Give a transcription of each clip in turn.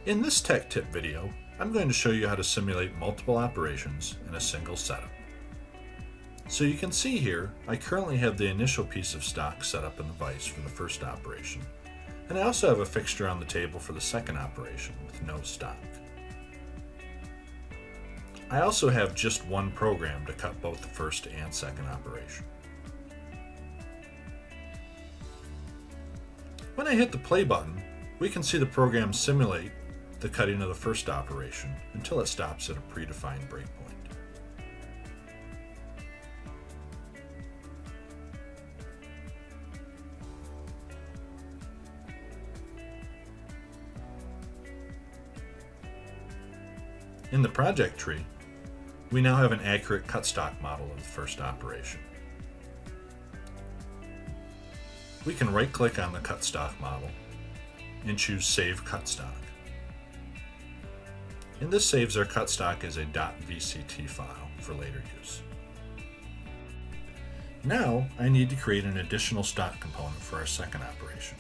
In this tech tip video, I'm going to show you how to simulate multiple operations in a single setup. So you can see here, I currently have the initial piece of stock set up in the vise for the first operation, and I also have a fixture on the table for the second operation with no stock. I also have just one program to cut both the first and second operation. When I hit the play button, we can see the program simulate the cutting of the first operation until it stops at a predefined breakpoint. In the project tree, we now have an accurate cut stock model of the first operation. We can right-click on the cut stock model and choose Save Cut Stock. And this saves our cut stock as a .vct file for later use. Now I need to create an additional stock component for our second operation.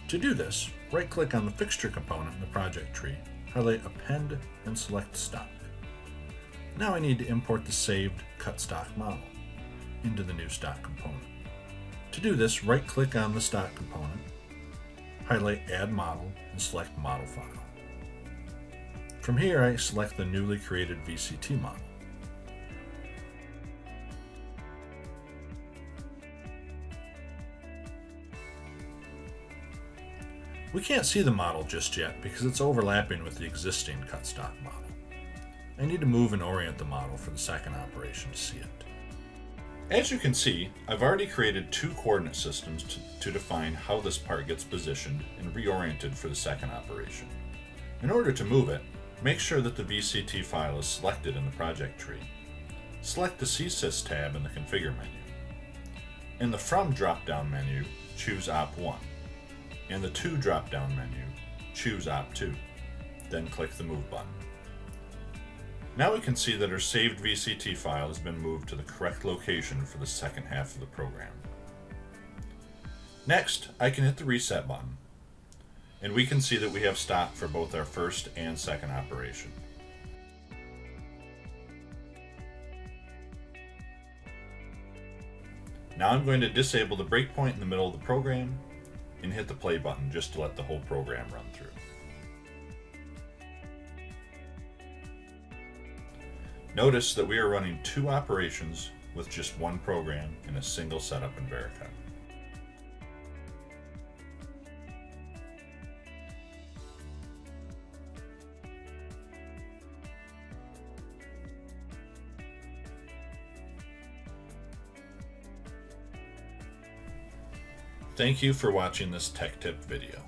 To do this, right-click on the fixture component in the project tree, highlight Append, and select Stock. Now I need to import the saved cut stock model into the new stock component. To do this, right-click on the stock component, highlight Add Model, and select Model File. From here, I select the newly created VCT model. We can't see the model just yet because it's overlapping with the existing cut stock model. I need to move and orient the model for the second operation to see it. As you can see, I've already created two coordinate systems to define how this part gets positioned and reoriented for the second operation. In order to move it, make sure that the VCT file is selected in the project tree. Select the CSys tab in the Configure menu. In the From drop-down menu, choose Op1. In the To drop-down menu, choose Op2. Then click the Move button. Now we can see that our saved VCT file has been moved to the correct location for the second half of the program. Next, I can hit the Reset button, and we can see that we have stock for both our first and second operation. Now I'm going to disable the breakpoint in the middle of the program and hit the play button just to let the whole program run through. Notice that we are running two operations with just one program in a single setup in Vericut. Thank you for watching this tech tip video.